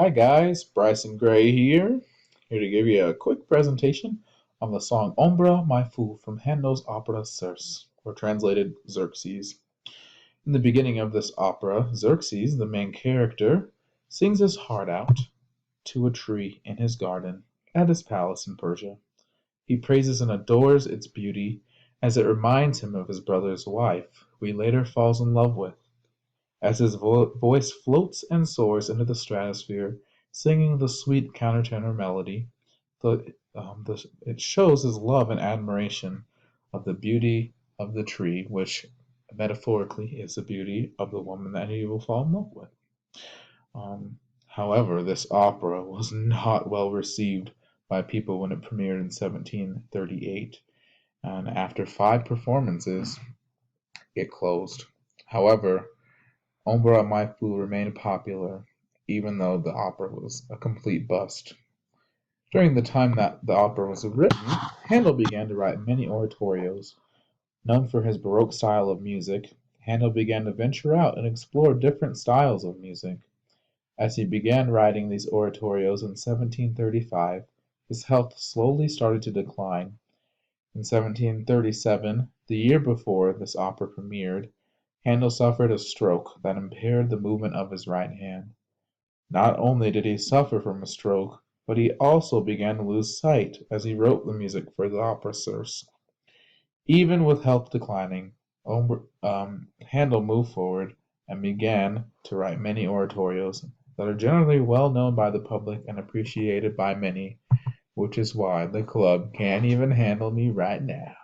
Hi guys, Bryson Gray here to give you a quick presentation on the song Ombra Mai Fu from Handel's Opera Serse, or translated Xerxes. In the beginning of this opera, Xerxes, the main character, sings his heart out to a tree in his garden at his palace in Persia. He praises and adores its beauty as it reminds him of his brother's wife, who he later falls in love with. As his voice floats and soars into the stratosphere, singing the sweet countertenor melody, it shows his love and admiration of the beauty of the tree, which metaphorically is the beauty of the woman that he will fall in love with. However, this opera was not well received by people when it premiered in 1738, and after 5 performances, it closed. However, Ombra Mai Fu remained popular, even though the opera was a complete bust. During the time that the opera was written, Handel began to write many oratorios. Known for his Baroque style of music, Handel began to venture out and explore different styles of music. As he began writing these oratorios in 1735, his health slowly started to decline. In 1737, the year before this opera premiered, Handel suffered a stroke that impaired the movement of his right hand. Not only did he suffer from a stroke, but he also began to lose sight as he wrote the music for the Opera Serse. Even with health declining, Handel moved forward and began to write many oratorios that are generally well known by the public and appreciated by many, which is why the club can't even handle me right now.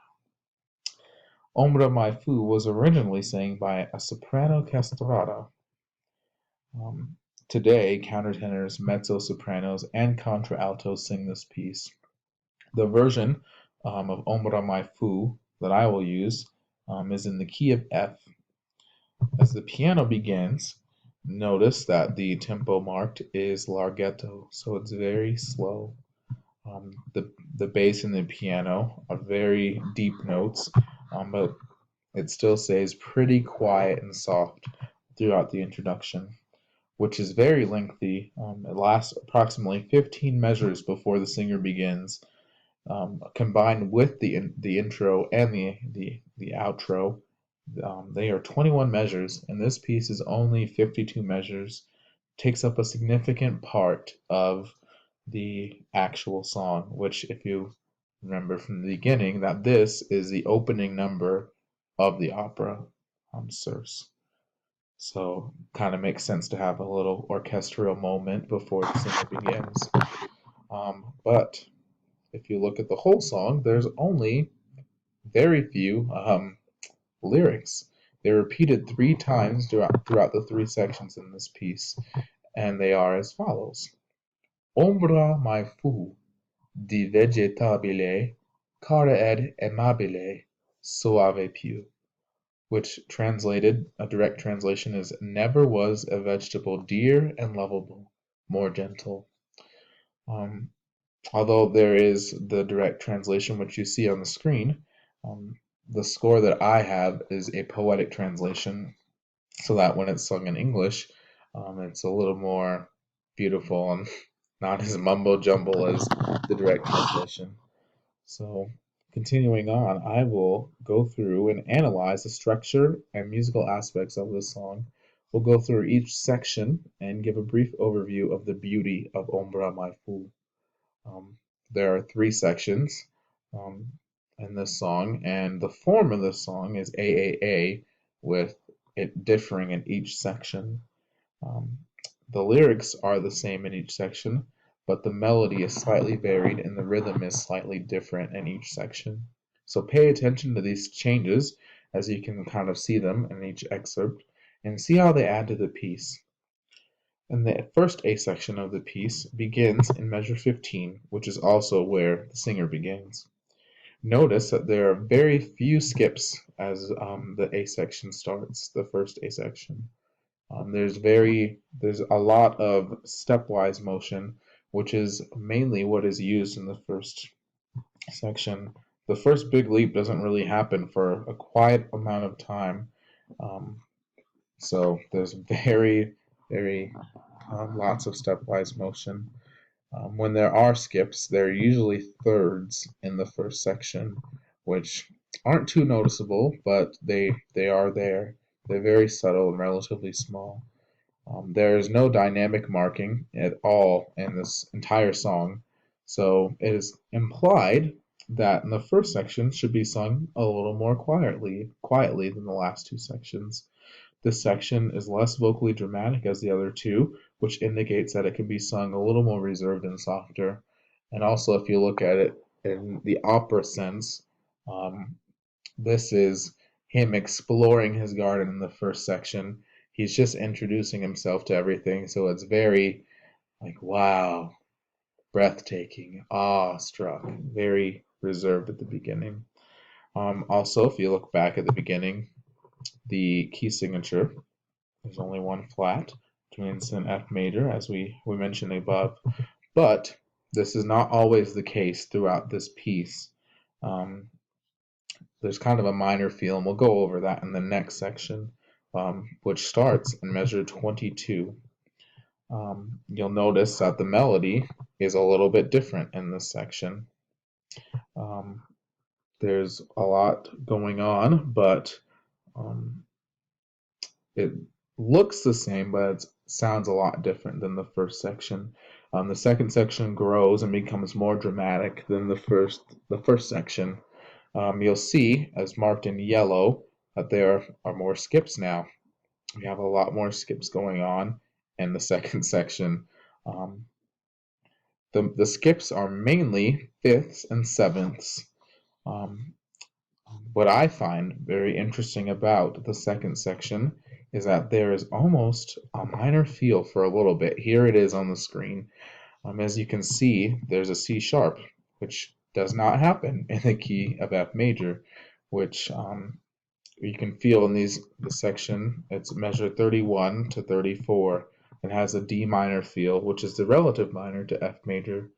Ombra Mai Fu was originally sang by a soprano castrata. Today, countertenors, mezzo-sopranos, and contraltos sing this piece. The version of Ombra Mai Fu that I will use is in the key of F. As the piano begins, notice that the tempo marked is larghetto, so it's very slow. The bass and the piano are very deep notes, but it still stays pretty quiet and soft throughout the introduction, which is very lengthy. It lasts approximately 15 measures before the singer begins. Combined with the intro and the outro, they are 21 measures, and this piece is only 52 measures. Takes up a significant part of the actual song, which, if you remember from the beginning, that this is the opening number of the opera Serse. So kind of makes sense to have a little orchestral moment before the singer begins. But if you look at the whole song, there's only very few lyrics. They're repeated 3 times throughout the 3 sections in this piece, and they are as follows. Ombra mai fu di vegetabile, cara ed amabile, soave più, which translated, a direct translation is, never was a vegetable dear and lovable, more gentle. Although there is the direct translation which you see on the screen, the score that I have is a poetic translation, so that when it's sung in English, it's a little more beautiful and not as mumbo jumbo as the direct translation. So, continuing on, I will go through and analyze the structure and musical aspects of this song. We'll go through each section and give a brief overview of the beauty of Ombra Mai Fu. There are 3 sections in this song, and the form of this song is AAA, with it differing in each section. The lyrics are the same in each section, but the melody is slightly varied and the rhythm is slightly different in each section. So pay attention to these changes as you can kind of see them in each excerpt and see how they add to the piece. And the first A section of the piece begins in measure 15, which is also where the singer begins. Notice that there are very few skips as the A section starts, the first A section. There's a lot of stepwise motion, which is mainly what is used in the first section. The first big leap doesn't really happen for a quiet amount of time, so there's very lots of stepwise motion. When there are skips, they're usually thirds in the first section, which aren't too noticeable, but they are there. They're very subtle and relatively small. There is no dynamic marking at all in this entire song, so it is implied that in the first section should be sung a little more quietly than the last two sections. This section is less vocally dramatic as the other two, which indicates that it can be sung a little more reserved and softer. And also, if you look at it in the opera sense, um, this is him exploring his garden in the first section. He's just introducing himself to everything, so it's very like, wow, breathtaking, awestruck, very reserved at the beginning. Also, if you look back at the beginning, the key signature, there's only one flat, which means an F major, as we mentioned above. But this is not always the case throughout this piece. Um, there's kind of a minor feel, and we'll go over that in the next section, which starts in measure 22. You'll notice that the melody is a little bit different in this section. Um, there's a lot going on, but it looks the same, but it sounds a lot different than the first section. The second section grows and becomes more dramatic than the first section. You'll see, as marked in yellow, that there are more skips now. We have a lot more skips going on in the second section. Um, the skips are mainly fifths and sevenths. Um, what I find very interesting about the second section is that there is almost a minor feel for a little bit. Here it is on the screen. As you can see, there's a C sharp, which does not happen in the key of F major, which you can feel in this section. It's measure 31 to 34. It has a D minor feel, which is the relative minor to F major.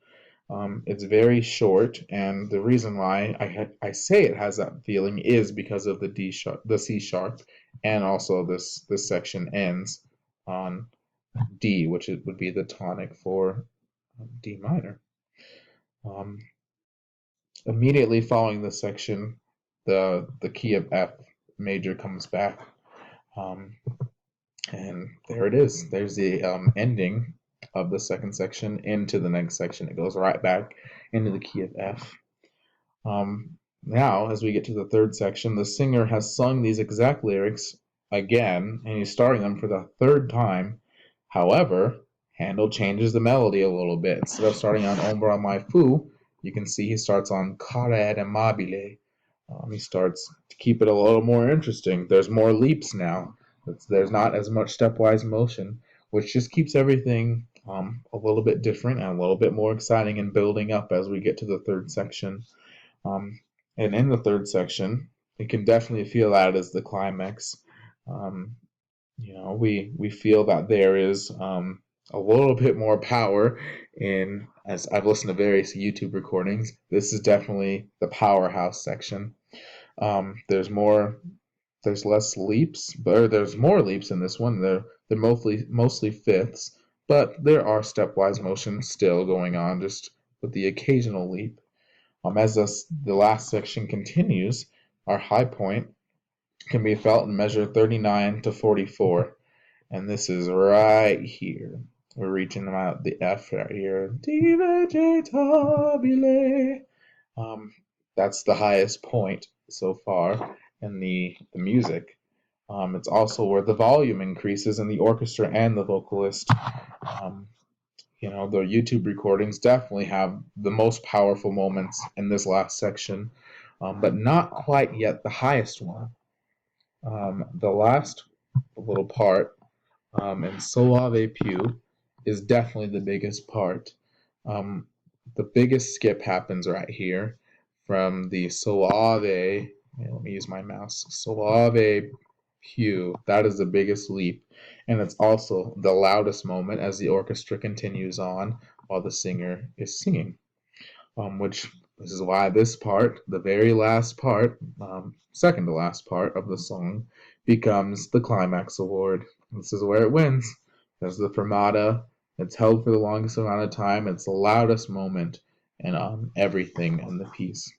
It's very short, and the reason why I say it has that feeling is because of the D sharp, the C sharp, and also this section ends on D, which would be the tonic for D minor. Immediately following this section, the key of F major comes back, and there it is. There's the ending of the second section into the next section. It goes right back into the key of F. Now, as we get to the third section, the singer has sung these exact lyrics again, and he's starting them for the third time. However, Handel changes the melody a little bit. Instead of starting on Ombra Mai Fu, you can see he starts on Cara ed amabile. He starts to keep it a little more interesting. There's more leaps now. There's not as much stepwise motion, which just keeps everything a little bit different and a little bit more exciting and building up as we get to the third section. And in the third section, you can definitely feel that as the climax. We feel that there is a little bit more power in, as I've listened to various YouTube recordings, this is definitely the powerhouse section. There's less leaps, but there's more leaps in this one. They're mostly fifths, but there are stepwise motions still going on, just with the occasional leap. As the last section continues, our high point can be felt in measure 39 to 44, and this is right here. We're reaching out the F right here. Di vegetabile. That's the highest point so far in the music. It's also where the volume increases in the orchestra and the vocalist. The YouTube recordings definitely have the most powerful moments in this last section, but not quite yet the highest one. The last little part in Soave Più is definitely the biggest part. The biggest skip happens right here from the Soave. Let me use my mouse. Soave Più. That is the biggest leap, and it's also the loudest moment as the orchestra continues on while the singer is singing. Which this is why this part, the very last part, second to last part of the song, becomes the climax award. This is where it wins. There's the fermata. It's held for the longest amount of time. It's the loudest moment in everything in the piece.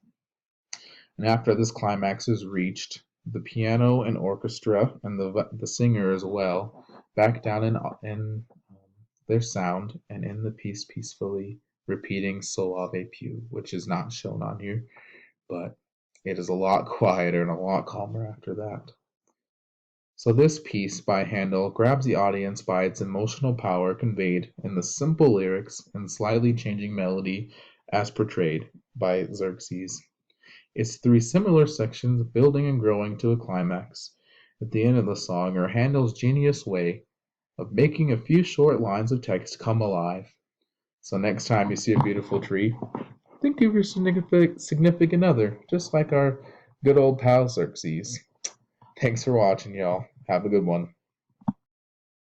And after this climax is reached, the piano and orchestra and the singer as well back down in their sound and in the piece peacefully repeating Soave più, which is not shown on here, but it is a lot quieter and a lot calmer after that. So this piece by Handel grabs the audience by its emotional power conveyed in the simple lyrics and slightly changing melody as portrayed by Xerxes. Its three similar sections building and growing to a climax at the end of the song are Handel's genius way of making a few short lines of text come alive. So next time you see a beautiful tree, think of your significant other, just like our good old pal Xerxes. Thanks for watching, y'all. Have a good one.